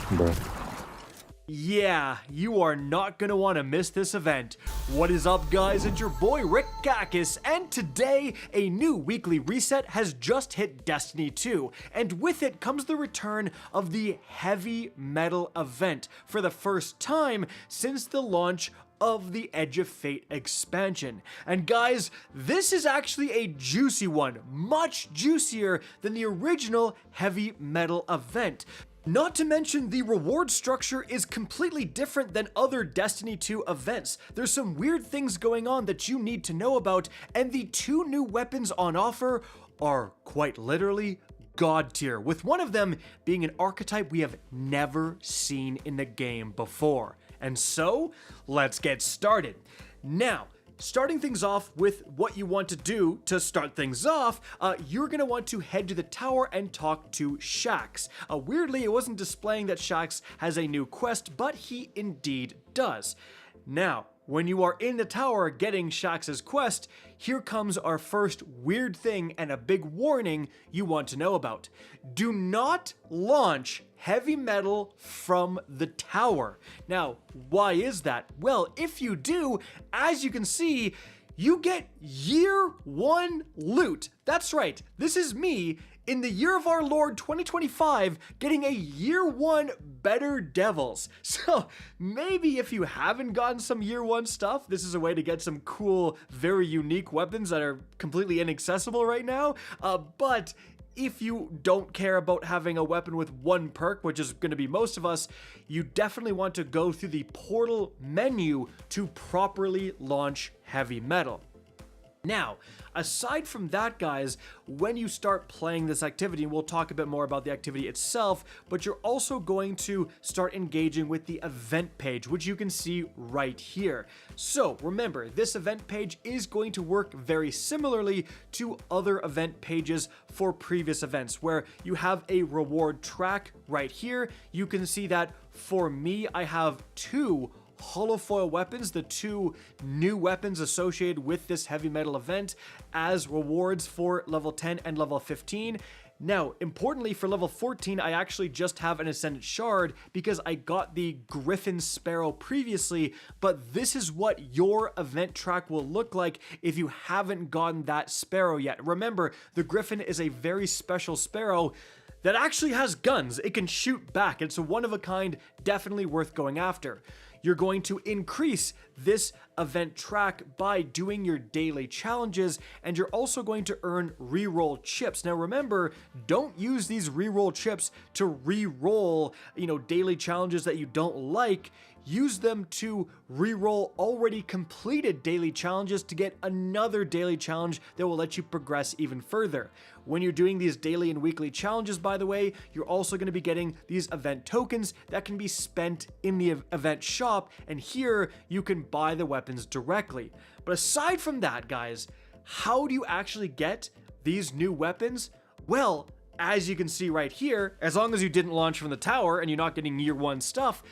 Bruh. Yeah, you are not gonna want to miss this event. What is up, guys? It's your boy Rick Gakis, and today a new weekly reset has just hit Destiny 2, and with it comes the return of the Heavy Metal event for the first time since the launch of the Edge of Fate expansion. And guys, this is actually a juicy one, much juicier than the original Heavy Metal event. Not to mention, the reward structure is completely different than other Destiny 2 events. There's some weird things going on that you need to know about, and the two new weapons on offer are quite literally god tier, with one of them being an archetype we have never seen in the game before. And so, let's get started. Now, starting things off with what you want to do to start things off, you're going to want to head to the tower and talk to Shaxx. Weirdly, it wasn't displaying that Shaxx has a new quest, but he indeed does. Now, when you are in the tower getting Shaxx's quest, here comes our first weird thing and a big warning you want to know about. Do not launch Heavy Metal from the tower. Now, why is that? Well, if you do, as you can see, you get Year 1 loot. That's right, this is me in the year of our Lord 2025 getting a Year 1 Better Devils. So maybe if you haven't gotten some Year 1 stuff, this is a way to get some cool, very unique weapons that are completely inaccessible right now. But if you don't care about having a weapon with one perk, which is going to be most of us, you definitely want to go through the portal menu to properly launch Heavy Metal. Now, aside from that, guys, when you start playing this activity, and we'll talk a bit more about the activity itself, but you're also going to start engaging with the event page, which you can see right here. So remember, this event page is going to work very similarly to other event pages for previous events, where you have a reward track right here. You can see that for me, I have two holofoil weapons, the two new weapons associated with this Heavy Metal event, as rewards for level 10 and level 15. Now, importantly, for level 14, I actually just have an Ascendant Shard because I got the Griffin Sparrow previously, but this is what your event track will look like if you haven't gotten that Sparrow yet. Remember, the Griffin is a very special Sparrow that actually has guns. It can shoot back. It's a one-of-a-kind, definitely worth going after. You're going to increase this event track by doing your daily challenges, and you're also going to earn reroll chips. Now remember, don't use these reroll chips to reroll, daily challenges that you don't like. Use them to reroll already completed daily challenges to get another daily challenge that will let you progress even further. When you're doing these daily and weekly challenges, by the way, you're also going to be getting these event tokens that can be spent in the event shop, and here you can buy the weapons directly. But aside from that, guys, how do you actually get these new weapons? Well, as you can see right here, as long as you didn't launch from the tower and you're not getting Year 1 stuff,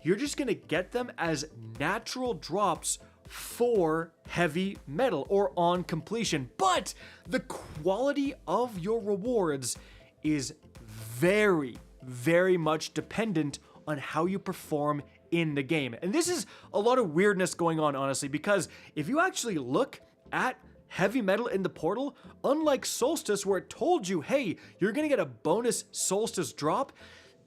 you're just going to get them as natural drops for Heavy Metal or on completion. But the quality of your rewards is very, very much dependent on how you perform in the game. And this is a lot of weirdness going on, honestly, because if you actually look at Heavy Metal in the portal, unlike Solstice, where it told you, hey, you're going to get a bonus Solstice drop,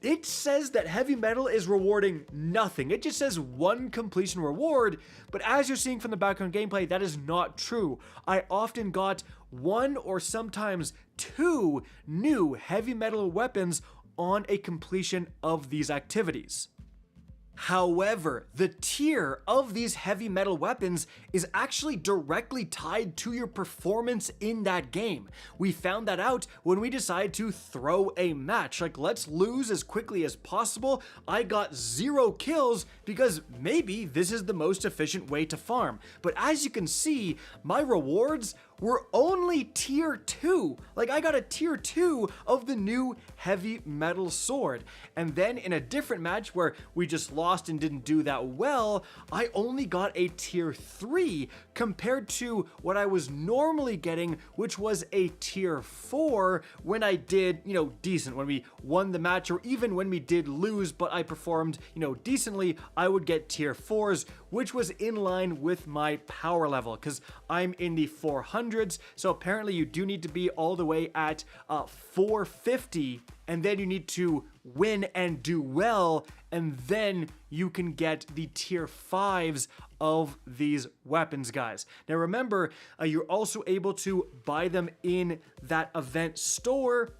it says that Heavy Metal is rewarding nothing. It just says one completion reward, but as you're seeing from the background gameplay, that is not true. I often got one or sometimes two new Heavy Metal weapons on a completion of these activities. However, the tier of these Heavy Metal weapons is actually directly tied to your performance in that game. We found that out when we decided to throw a match. Like, let's lose as quickly as possible. I got 0 kills because maybe this is the most efficient way to farm. But as you can see, my rewards were only tier 2. Like, I got a tier 2 of the new heavy metal sword. And then in a different match where we just lost and didn't do that well, I only got a tier 3 compared to what I was normally getting, which was a tier 4 when I did, decent. When we won the match, or even when we did lose, but I performed, decently, I would get tier 4s, which was in line with my power level, because I'm in the 400s, so apparently you do need to be all the way at 450, and then you need to win and do well, and then you can get the tier 5s of these weapons, guys. Now remember, you're also able to buy them in that event store,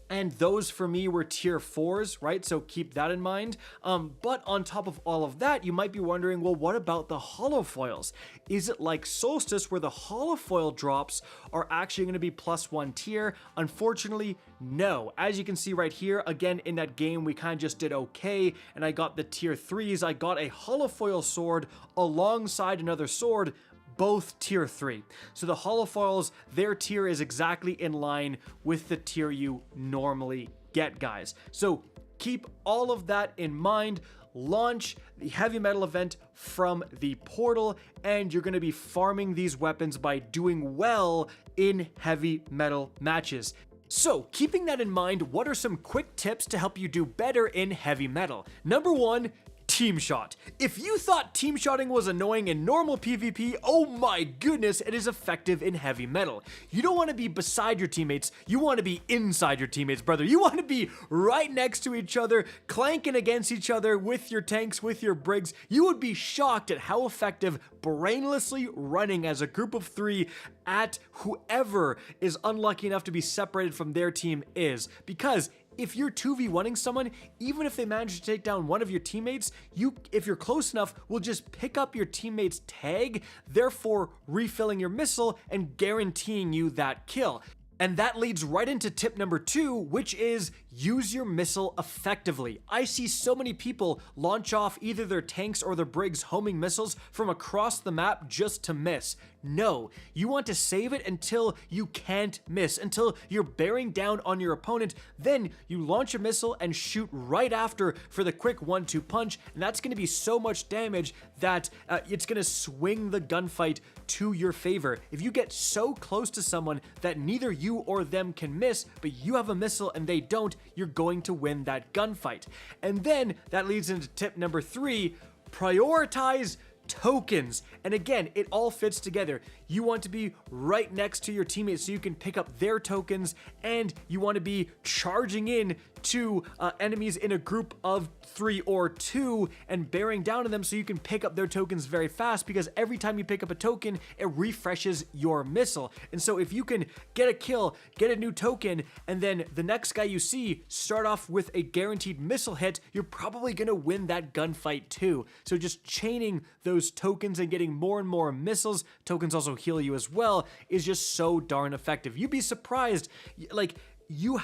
and those for me were tier 4s, right? So keep that in mind. But on top of all of that, you might be wondering, well, what about the holofoils? Is it like Solstice where the holofoil drops are actually going to be +1 tier? Unfortunately, no. As you can see right here, again, in that game, we kind of just did okay, and I got the tier 3s. I got a holofoil sword alongside another sword, both tier 3. So the holofoils, their tier is exactly in line with the tier you normally get, guys. So keep all of that in mind. Launch the heavy metal event from the portal, and you're going to be farming these weapons by doing well in heavy metal matches. So, keeping that in mind, what are some quick tips to help you do better in heavy metal? Number 1, team shot. If you thought team shotting was annoying in normal PvP, oh my goodness, it is effective in heavy metal. You don't want to be beside your teammates, you want to be inside your teammates, brother. You want to be right next to each other, clanking against each other with your tanks, with your brigs. You would be shocked at how effective brainlessly running as a group of 3 at whoever is unlucky enough to be separated from their team is. Because if you're 2v1ing someone, even if they manage to take down one of your teammates, if you're close enough, will just pick up your teammate's tag, therefore refilling your missile and guaranteeing you that kill. And that leads right into tip number 2, which is use your missile effectively. I see so many people launch off either their tanks or their brigs homing missiles from across the map just to miss. No, you want to save it until you can't miss, until you're bearing down on your opponent. Then you launch a missile and shoot right after for the quick 1-2 punch, and that's going to be so much damage that it's going to swing the gunfight to your favor. If you get so close to someone that neither you or them can miss, but you have a missile and they don't, you're going to win that gunfight. And then that leads into tip number 3, prioritize tokens. And again, it all fits together. You want to be right next to your teammates so you can pick up their tokens, and you want to be charging in to enemies in a group of 3 or 2 and bearing down on them so you can pick up their tokens very fast, because every time you pick up a token, it refreshes your missile. And so if you can get a kill, get a new token, and then the next guy you see start off with a guaranteed missile hit, you're probably going to win that gunfight too. So just chaining those tokens and getting more and more missiles, tokens also heal you as well, is just so darn effective. You'd be surprised, like, you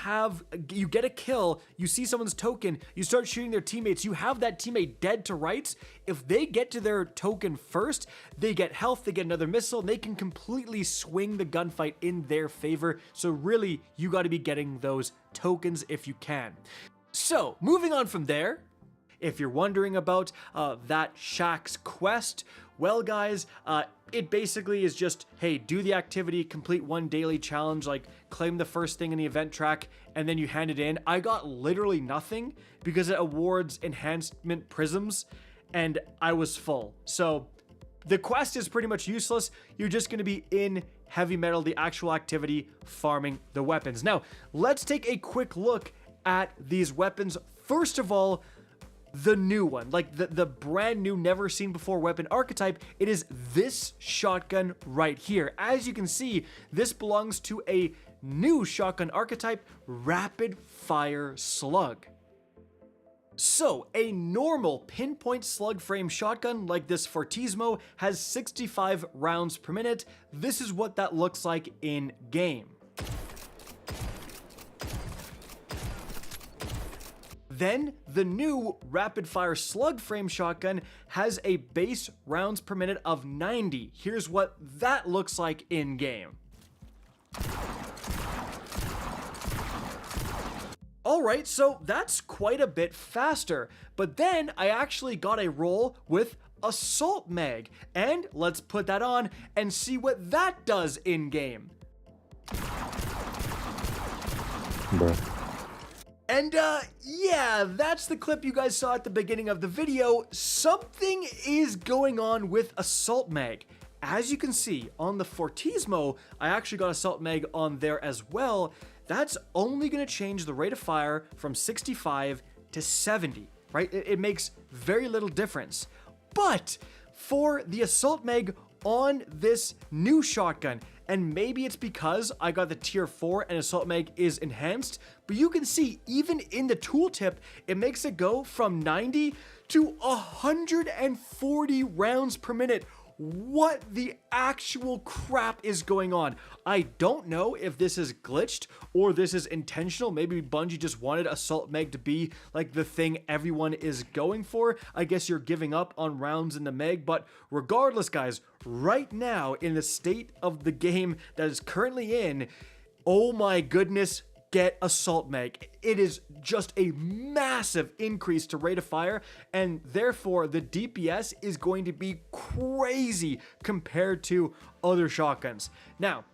get a kill, you see someone's token, you start shooting their teammates, you have that teammate dead to rights. If they get to their token first, they get health, they get another missile, and they can completely swing the gunfight in their favor. So really, you got to be getting those tokens if you can. So, moving on from there, if you're wondering about that Shaxx quest, well guys, it basically is just, hey, do the activity, complete 1 daily challenge, like claim the first thing in the event track, and then you hand it in. I got literally nothing because it awards enhancement prisms, and I was full. So the quest is pretty much useless. You're just going to be in heavy metal, the actual activity, farming the weapons. Now, let's take a quick look at these weapons. First of all, the new one, like the brand new, never seen before weapon archetype, it is this shotgun right here. As you can see, this belongs to a new shotgun archetype, rapid fire slug. So, a normal pinpoint slug frame shotgun like this Fortismo has 65 rounds per minute. This is what that looks like in game. Then, the new rapid-fire slug frame shotgun has a base rounds per minute of 90. Here's what that looks like in-game. Alright, so that's quite a bit faster. But then I actually got a roll with Assault Mag. And let's put that on and see what that does in-game. Bruh. And yeah, that's the clip you guys saw at the beginning of the video. Something is going on with Assault Mag. As you can see on the Fortismo, I actually got Assault Mag on there as well. That's only going to change the rate of fire from 65 to 70, right? It makes very little difference. But for the Assault Mag on this new shotgun, and maybe it's because I got the tier 4 and Assault Mag is enhanced, but you can see even in the tooltip, it makes it go from 90 to 140 rounds per minute. What the actual crap is going on? I don't know if this is glitched or this is intentional. Maybe Bungie just wanted Assault Mag to be like the thing everyone is going for. I guess you're giving up on rounds in the Mag, but regardless, guys, right now in the state of the game that is currently in, oh my goodness, get Assault Mag. It is just a massive increase to rate of fire, and therefore the DPS is going to be crazy compared to other shotguns. Now,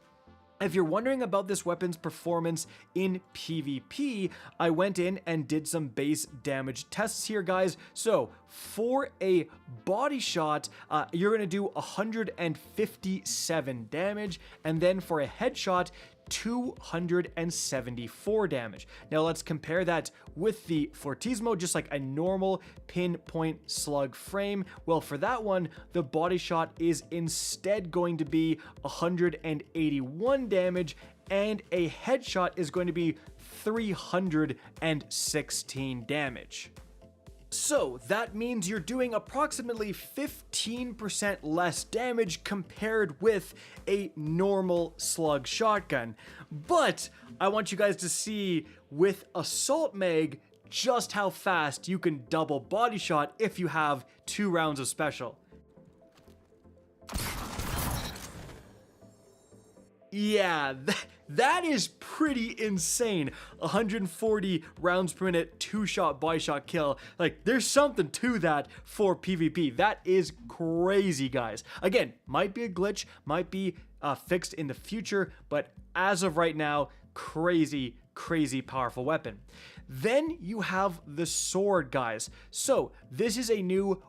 if you're wondering about this weapon's performance in PvP, I went in and did some base damage tests here, guys. So for a body shot, you're going to do 157 damage, and then for a headshot, 274 damage. Now let's compare that with the Fortismo, just like a normal pinpoint slug frame. Well, for that one, the body shot is instead going to be 181 damage, and a headshot is going to be 316 damage. So that means you're doing approximately 15% less damage compared with a normal slug shotgun. But I want you guys to see with Assault Mag just how fast you can double body shot if you have 2 rounds of special. Yeah, that is pretty insane. 140 rounds per minute, 2-shot body shot kill. Like, there's something to that for PvP. That is crazy, guys. Again, might be a glitch, might be fixed in the future, but as of right now, crazy powerful weapon. Then you have the sword, guys. So this is a new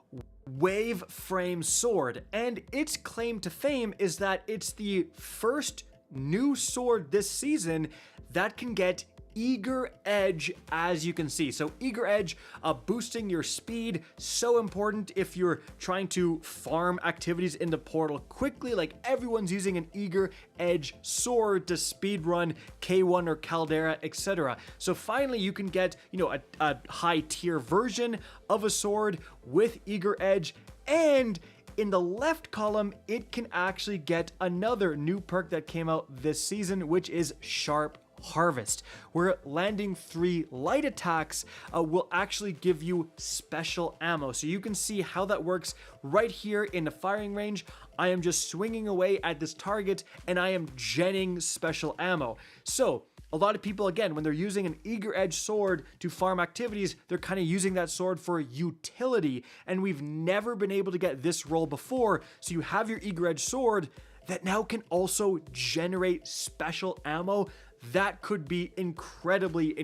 wave frame sword, and its claim to fame is that it's the first new sword this season that can get Eager Edge, as you can see. So Eager Edge, boosting your speed, so important if you're trying to farm activities in the portal quickly. Like, everyone's using an Eager Edge sword to speedrun K1 or Caldera, etc. So finally you can get, you know, a high tier version of a sword with Eager Edge, and in the left column, it can actually get another new perk that came out this season, which is Sharp Harvest, where landing 3 light attacks will actually give you special ammo. So you can see how that works right here in the firing range. I am just swinging away at this target and I am genning special ammo. So a lot of people, again, when they're using an Eager Edge sword to farm activities, they're kind of using that sword for utility, and we've never been able to get this roll before. So you have your Eager Edge sword that now can also generate special ammo. That could be incredibly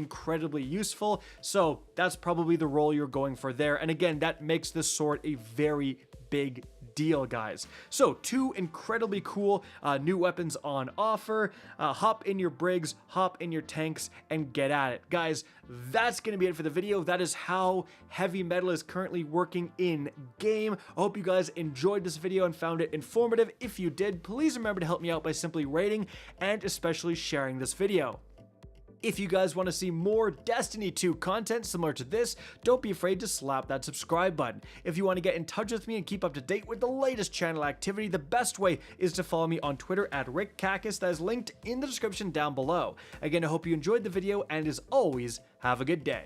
useful. So that's probably the role you're going for there. And again, that makes this sword a very big deal, guys. So 2 incredibly cool new weapons on offer. Hop in your brigs, hop in your tanks, and get at it. Guys, that's going to be it for the video. That is how heavy metal is currently working in game. I hope you guys enjoyed this video and found it informative. If you did, please remember to help me out by simply rating and especially sharing this video. If you guys want to see more Destiny 2 content similar to this, don't be afraid to slap that subscribe button. If you want to get in touch with me and keep up to date with the latest channel activity, the best way is to follow me on Twitter at RickCacus. That is linked in the description down below. Again, I hope you enjoyed the video, and as always, have a good day.